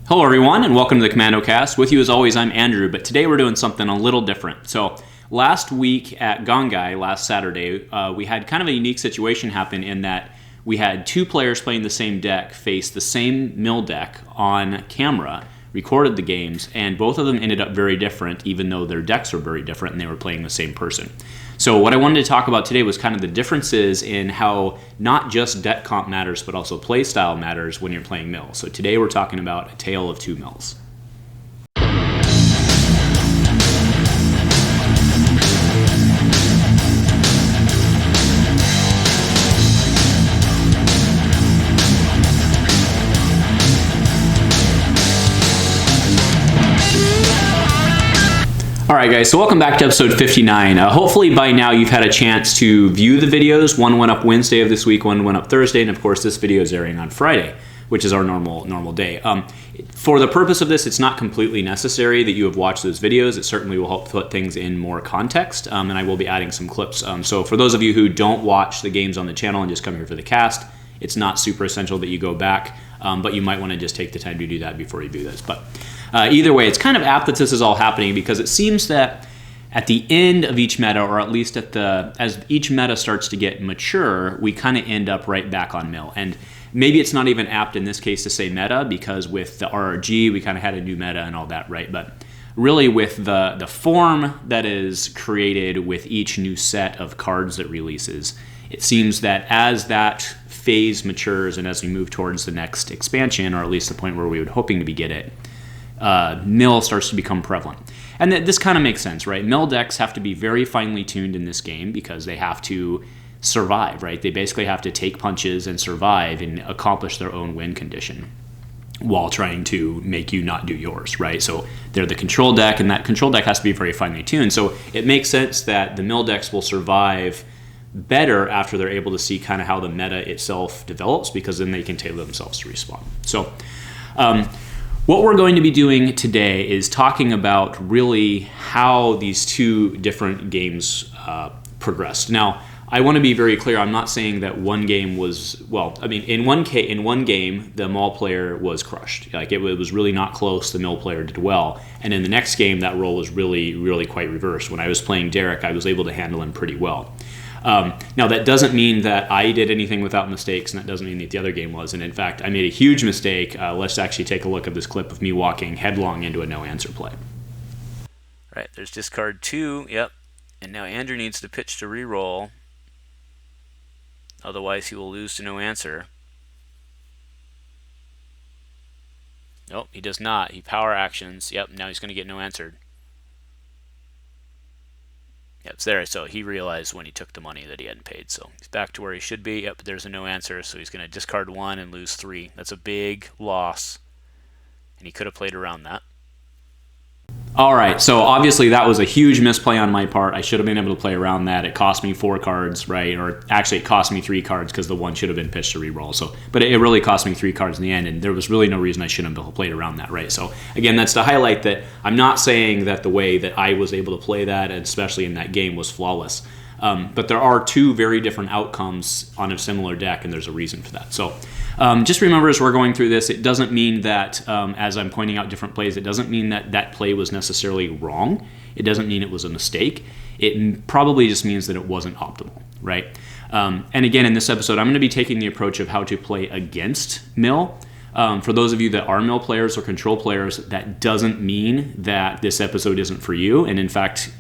Hello everyone, and welcome to the Commando cast. With you as always, I'm Andrew, but today we're doing something a little different. So last week at Gongai, last Saturday, we had kind of a unique situation happen in that we had two players playing the same deck face the same mill deck on camera, recorded the games, and both of them ended up very different, even though their decks were very different and they were playing the same person. So what I wanted to talk about today was kind of the differences in how not just deck comp matters, but also play style matters when you're playing mill. So today we're talking about a tale of two mills. Alright guys, so welcome back to episode 59. Hopefully by now you've had a chance to view the videos. One went up Wednesday of this week, one went up Thursday, and of course this video is airing on Friday, which is our normal day. For the purpose of this, it's not completely necessary that you have watched those videos. It certainly will help put things in more context, and I will be adding some clips. So for those of you who don't watch the games on the channel and just come here for the cast, it's not super essential that you go back, but you might want to just take the time to do that before you do this. But either way, it's kind of apt that this is all happening because it seems that at the end of each meta, or at least as each meta starts to get mature, we kind of end up right back on mill. And maybe it's not even apt in this case to say meta, because with the RRG, we kind of had a new meta and all that, right? But really with the form that is created with each new set of cards that releases, it seems that as that phase matures and as we move towards the next expansion, or at least the point where we would hoping to get it, mill starts to become prevalent. And this kind of makes sense, right? Mill decks have to be very finely tuned in this game because they have to survive, right? They basically have to take punches and survive and accomplish their own win condition while trying to make you not do yours, right? So they're the control deck, and that control deck has to be very finely tuned. So it makes sense that the mill decks will survive better after they're able to see kind of how the meta itself develops, because then they can tailor themselves to respawn. So what we're going to be doing today is talking about really how these two different games progressed. Now, I want to be very clear. I'm not saying that one game was, well, I mean, in one game, the mall player was crushed. Like it was really not close. The mill player did well. And in the next game, that role was really quite reversed. When I was playing Derek, I was able to handle him pretty well. Now, that doesn't mean that I did anything without mistakes, and that doesn't mean that the other game was. And in fact, I made a huge mistake. Let's actually take a look at this clip of me walking headlong into a no-answer play. Right, there's discard 2, yep. And now Andrew needs to pitch to re-roll. Otherwise, he will lose to no answer. Nope, he does not. He power actions. Yep, now he's going to get no answered. Yep, it's there. So he realized when he took the money that he hadn't paid. So he's back to where he should be. Yep, there's a no answer. So he's going to discard 1 and lose 3. That's a big loss. And he could have played around that. All right, so obviously that was a huge misplay on my part. I should have been able to play around that. It cost me 4 cards, right? Or actually, it cost me 3 cards because the one should have been pitched to reroll. So, but it really cost me 3 cards in the end, and there was really no reason I shouldn't have played around that, right? So again, that's to highlight that I'm not saying that the way that I was able to play that, and especially in that game, was flawless. But there are 2 very different outcomes on a similar deck, and there's a reason for that. So just remember, as we're going through this, it doesn't mean that, as I'm pointing out different plays, it doesn't mean that that play was necessarily wrong. It doesn't mean it was a mistake. It probably just means that it wasn't optimal, right? And again, in this episode, I'm going to be taking the approach of how to play against mill. For those of you that are mill players or control players, that doesn't mean that this episode isn't for you. And in fact,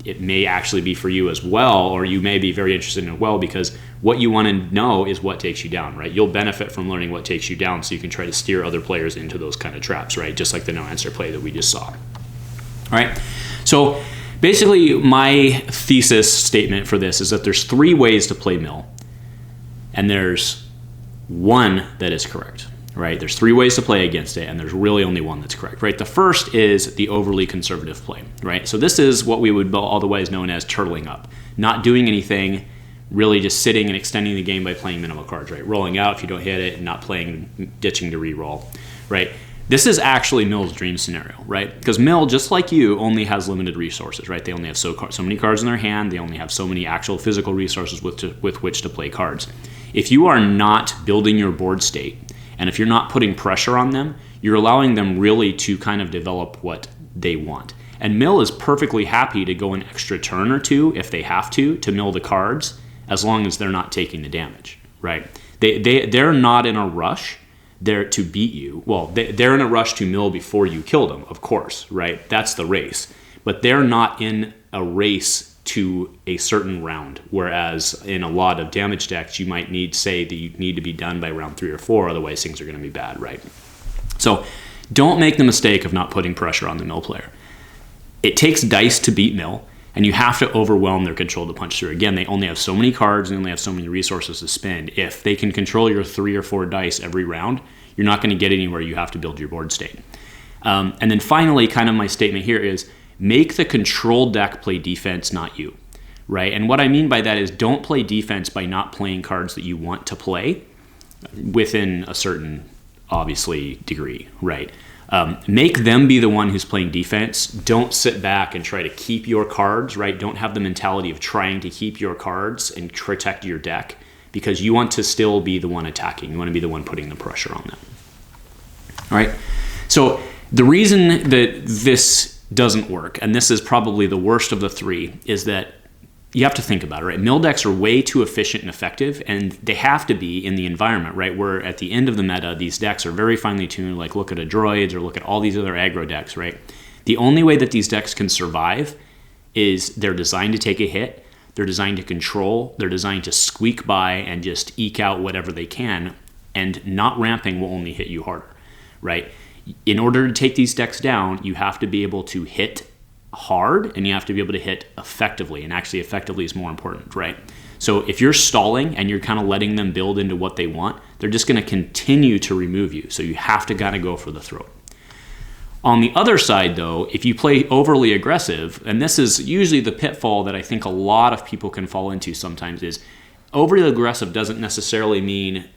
it may actually be for you as well, or you may be very interested in it well, because what you want to know is what takes you down, right? You'll benefit from learning what takes you down so you can try to steer other players into those kind of traps, right? Just like the no-answer play that we just saw. All right, so basically my thesis statement for this is that there's 3 ways to play mill, and there's 1 that is correct. Right? There's 3 ways to play against it, and there's really only 1 that's correct, right? The first is the overly conservative play, right? So this is what we would otherwise known as turtling up, not doing anything, really just sitting and extending the game by playing minimal cards, right? Rolling out if you don't hit it, and not playing, ditching to re-roll, right? This is actually Mill's dream scenario, right? Because Mill, just like you, only has limited resources, right? They only have so many cards in their hand. They only have so many actual physical resources with which to play cards. If you are not building your board state, and if you're not putting pressure on them, you're allowing them really to kind of develop what they want. And mill is perfectly happy to go an extra turn or two if they have to mill the cards, as long as they're not taking the damage, right? They're not in a rush there to beat you. Well, they're in a rush to mill before you kill them, of course, right? That's the race. But they're not in a race to a certain round, whereas in a lot of damage decks, you might need, say, that you need to be done by round 3 or 4, otherwise things are going to be bad, right? So don't make the mistake of not putting pressure on the mill player. It takes dice to beat mill, and you have to overwhelm their control to punch through. Again, they only have so many cards and they only have so many resources to spend. If they can control your 3 or 4 dice every round, you're not going to get anywhere. You have to build your board state. And then finally, kind of my statement here is, make the control deck play defense, not you, right? And what I mean by that is, don't play defense by not playing cards that you want to play within a certain, obviously, degree, right? Make them be the one who's playing defense. Don't sit back and try to keep your cards, right? Don't have the mentality of trying to keep your cards and protect your deck, because you want to still be the one attacking. You want to be the one putting the pressure on them. All right? So the reason that this doesn't work, and this is probably the worst of the 3, is that you have to think about it, right? Mill decks are way too efficient and effective, and they have to be in the environment, right? Where at the end of the meta, these decks are very finely tuned, like look at a Droids or look at all these other aggro decks, right? The only way that these decks can survive is they're designed to take a hit, they're designed to control, they're designed to squeak by and just eke out whatever they can, and not ramping will only hit you harder, right? In order to take these decks down, you have to be able to hit hard, and you have to be able to hit effectively, and actually effectively is more important, right? So if you're stalling and you're kind of letting them build into what they want, they're just going to continue to remove you. So you have to kind of go for the throat. On the other side, though, if you play overly aggressive, and this is usually the pitfall that I think a lot of people can fall into sometimes, is overly aggressive doesn't necessarily mean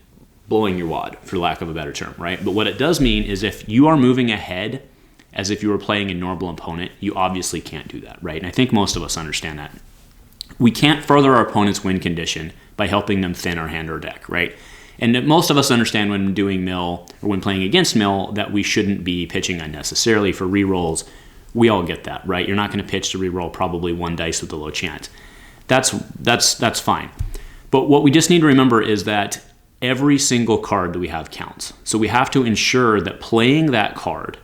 blowing your wad, for lack of a better term, right? But what it does mean is, if you are moving ahead as if you were playing a normal opponent, you obviously can't do that, right? And I think most of us understand that. We can't further our opponent's win condition by helping them thin our hand or deck, right? And most of us understand when doing mill, or when playing against mill, that we shouldn't be pitching unnecessarily for rerolls. We all get that, right? You're not going to pitch to reroll probably 1 dice with a low chance. That's fine. But what we just need to remember is that every single card that we have counts. So we have to ensure that playing that card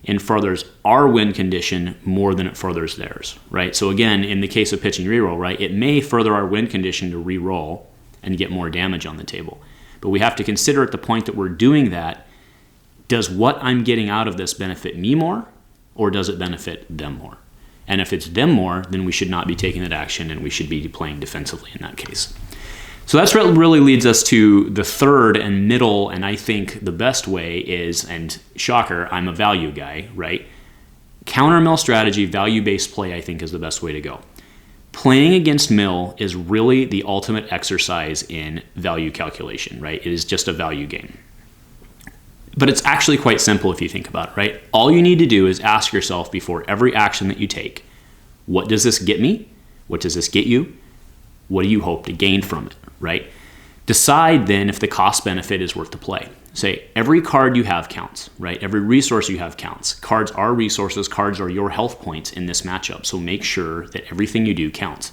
and furthers our win condition more than it furthers theirs, right? So again, in the case of pitching reroll, right, it may further our win condition to reroll and get more damage on the table. But we have to consider at the point that we're doing that, does what I'm getting out of this benefit me more, or does it benefit them more? And if it's them more, then we should not be taking that action, and we should be playing defensively in that case. So that's what really leads us to the third and middle, and I think the best way is, and shocker, I'm a value guy, right? Counter mill strategy, value-based play, I think is the best way to go. Playing against mill is really the ultimate exercise in value calculation, right? It is just a value game. But it's actually quite simple if you think about it, right? All you need to do is ask yourself before every action that you take, what does this get me? What does this get you? What do you hope to gain from it, right? Decide then if the cost benefit is worth the play. Say every card you have counts, right? Every resource you have counts. Cards are resources. Cards are your health points in this matchup. So make sure that everything you do counts.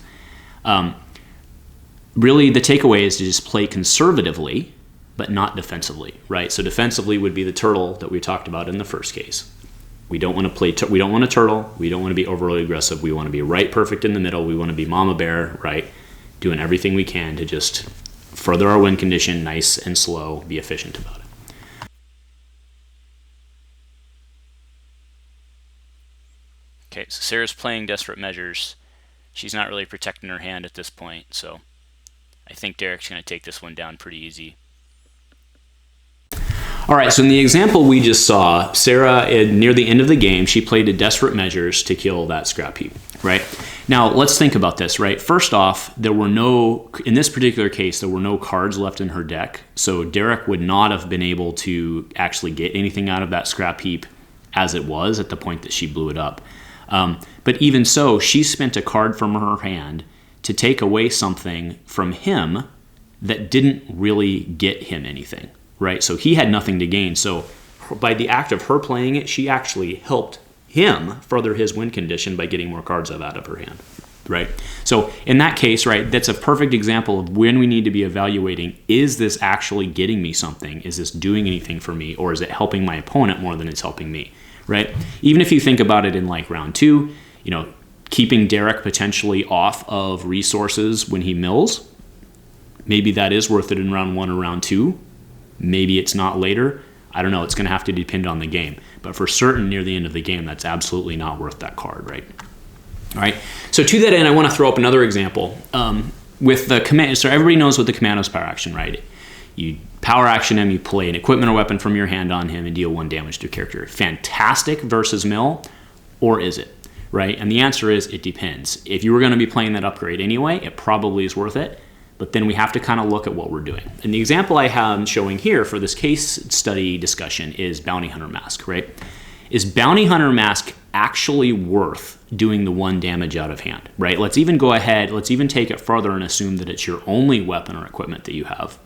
Really, the takeaway is to just play conservatively, but not defensively, right? So defensively would be the turtle that we talked about in the first case. We don't want to play. We don't want to turtle. We don't want to be overly aggressive. We want to be right, perfect in the middle. We want to be mama bear, right? Doing everything we can to just further our win condition, nice and slow, be efficient about it. Okay, so Sarah's playing desperate measures. She's not really protecting her hand at this point, so I think Derek's going to take this one down pretty easy. All right, so in the example we just saw, Sara, near the end of the game, she played a desperate measures to kill that scrap heap, right? Now, let's think about this, right? First off, in this particular case, there were no cards left in her deck, so Derek would not have been able to actually get anything out of that scrap heap as it was at the point that she blew it up. But even so, she spent a card from her hand to take away something from him that didn't really get him anything, right? So he had nothing to gain. So by the act of her playing it, she actually helped him further his win condition by getting more cards out of her hand, right? So in that case, right, that's a perfect example of when we need to be evaluating, is this actually getting me something? Is this doing anything for me? Or is it helping my opponent more than it's helping me, right? Even if you think about it in like round 2, you know, keeping Derek potentially off of resources when he mills, maybe that is worth it in round 1 or round 2. Maybe it's not later. I don't know. It's going to have to depend on the game. But for certain, near the end of the game, that's absolutely not worth that card, right? All right. So to that end, I want to throw up another example. With the command, so everybody knows what the Commando's power action, right? You power action him, you play an equipment or weapon from your hand on him, and deal 1 damage to a character. Fantastic versus mill, or is it? Right? And the answer is it depends. If you were going to be playing that upgrade anyway, it probably is worth it. But then we have to kind of look at what we're doing. And the example I have showing here for this case study discussion is Bounty Hunter Mask, right? Is Bounty Hunter Mask actually worth doing the 1 damage out of hand, right? Let's even go ahead, let's even take it further and assume that it's your only weapon or equipment that you have.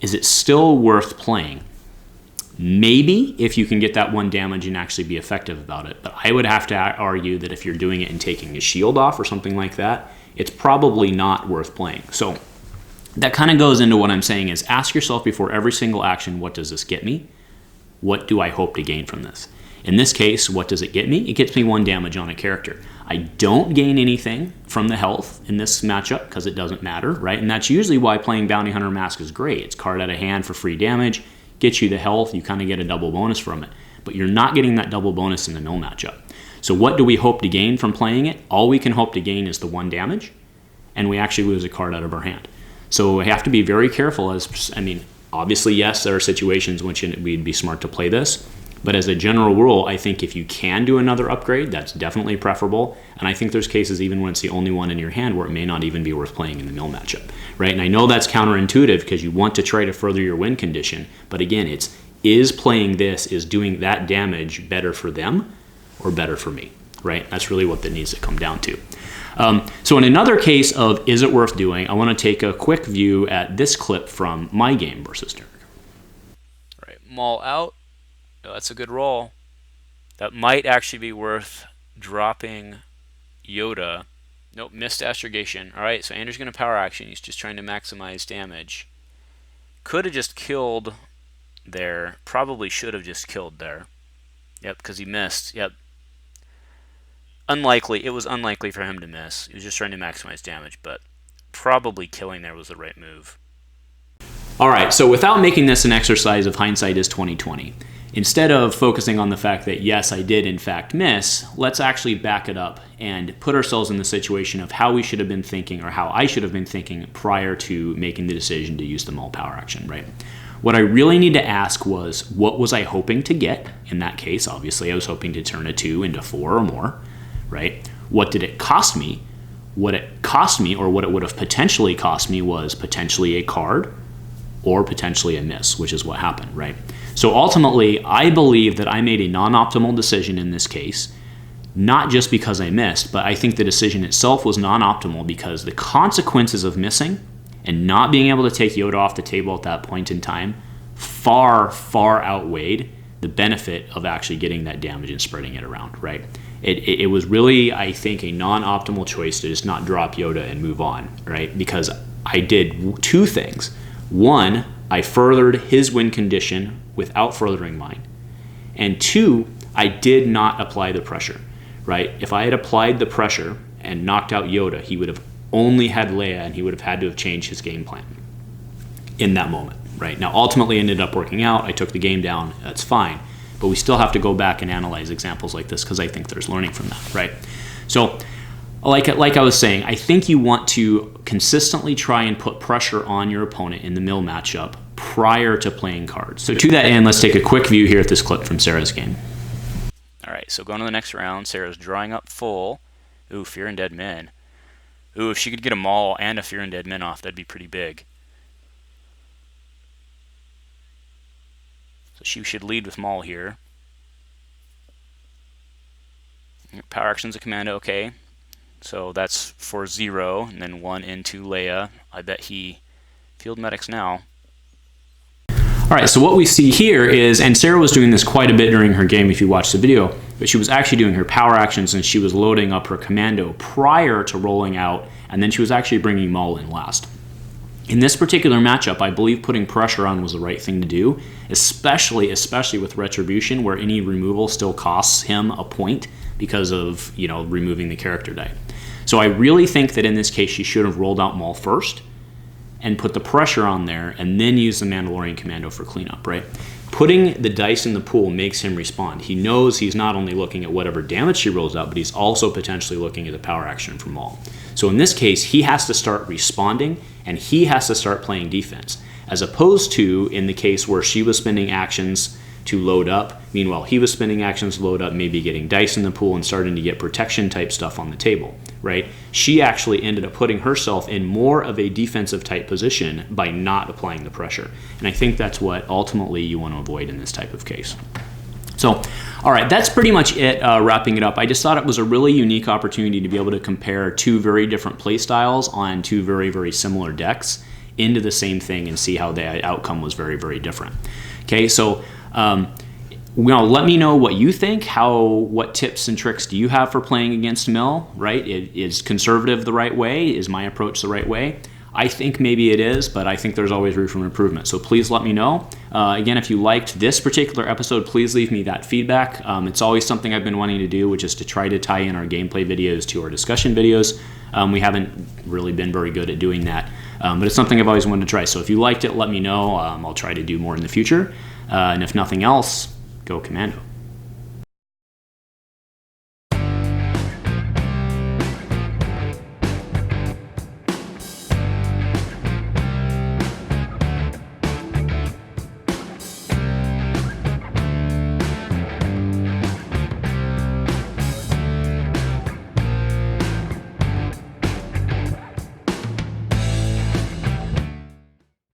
Is it still worth playing? Maybe if you can get that 1 damage and actually be effective about it. But I would have to argue that if you're doing it and taking a shield off or something like that, it's probably not worth playing. So that kind of goes into what I'm saying is ask yourself before every single action, what does this get me? What do I hope to gain from this? In this case, what does it get me? It gets me 1 damage on a character. I don't gain anything from the health in this matchup because it doesn't matter, right? And that's usually why playing Bounty Hunter Mask is great. It's card out of hand for free damage, gets you the health, you kind of get a double bonus from it. But you're not getting that double bonus in the mill matchup. So what do we hope to gain from playing it? All we can hope to gain is the 1 damage, and we actually lose a card out of our hand. So we have to be very careful obviously, yes, there are situations in which we'd be smart to play this, but as a general rule, I think if you can do another upgrade, that's definitely preferable, and I think there's cases even when it's the only one in your hand where it may not even be worth playing in the mill matchup, right? And I know that's counterintuitive because you want to try to further your win condition, but again, is playing this, is doing that damage better for them or better for me, right? That's really what that needs to come down to. So in another case of is it worth doing, I want to take a quick view at this clip from my game versus Derek. All right, Maul out. Oh, that's a good roll. That might actually be worth dropping Yoda. Nope, missed astrogation. All right, so Andrew's going to power action. He's just trying to maximize damage. Could have just killed there. Probably should have just killed there. Yep, because he missed. Yep. Unlikely. It was unlikely for him to miss. He was just trying to maximize damage, but probably killing there was the right move. All right, so without making this an exercise of hindsight is 2020, instead of focusing on the fact that yes, I did in fact miss, let's actually back it up and put ourselves in the situation of how we should have been thinking or how I should have been thinking prior to making the decision to use the Maul power action, right? What I really need to ask was, what was I hoping to get? In that case, obviously, I was hoping to turn a 2 into 4 or more. Right? What did it cost me? What it cost me, or what it would have potentially cost me, was potentially a card or potentially a miss, which is what happened, right? So ultimately, I believe that I made a non-optimal decision in this case, not just because I missed, but I think the decision itself was non-optimal because the consequences of missing and not being able to take Yoda off the table at that point in time far, far outweighed the benefit of actually getting that damage and spreading it around, right? It was really, I think, a non-optimal choice to just not drop Yoda and move on, right? Because I did 2 things. 1, I furthered his win condition without furthering mine. And 2, I did not apply the pressure, right? If I had applied the pressure and knocked out Yoda, he would have only had Leia and he would have had to have changed his game plan in that moment, right? Now, ultimately, it ended up working out. I took the game down. That's fine. But we still have to go back and analyze examples like this because I think there's learning from that, right? So like I was saying, I think you want to consistently try and put pressure on your opponent in the mill matchup prior to playing cards. So to that end, let's take a quick view here at this clip from Sarah's game. All right, so going to the next round, Sarah's drawing up full. Ooh, Fear and Dead Men. Ooh, if she could get a Maul and a Fear and Dead Men off, that'd be pretty big. So she should lead with Maul here. Power action's a Commando, okay. So that's for 0, and then 1 into Leia. I bet he field medics now. All right, so what we see here is, and Sara was doing this quite a bit during her game if you watch the video, but she was actually doing her power actions and she was loading up her commando prior to rolling out, and then she was actually bringing Maul in last. In this particular matchup, I believe putting pressure on was the right thing to do, especially with Retribution, where any removal still costs him a point because of, you know, removing the character die. So I really think that in this case she should have rolled out Maul first and put the pressure on there and then use the Mandalorian Commando for cleanup, right? Putting the dice in the pool makes him respond. He knows he's not only looking at whatever damage she rolls out, but he's also potentially looking at the power action from Maul. So in this case, he has to start responding and he has to start playing defense, as opposed to in the case where she was spending actions to load up. Meanwhile, he was spending actions to load up, maybe getting dice in the pool and starting to get protection type stuff on the table, right? She actually ended up putting herself in more of a defensive type position by not applying the pressure. And I think that's what ultimately you want to avoid in this type of case. So, all right, that's pretty much it, wrapping it up. I just thought it was a really unique opportunity to be able to compare two very different play styles on two very, very similar decks into the same thing and see how the outcome was very, very different. Okay, so well, let me know what you think. What tips and tricks do you have for playing against Mill, right? Is conservative the right way? Is my approach the right way? I think maybe it is, but I think there's always room for improvement. So please let me know. Again, if you liked this particular episode, please leave me that feedback. It's always something I've been wanting to do, which is to try to tie in our gameplay videos to our discussion videos. We haven't really been very good at doing that, but it's something I've always wanted to try. So if you liked it, let me know. I'll try to do more in the future. And if nothing else, go Commando.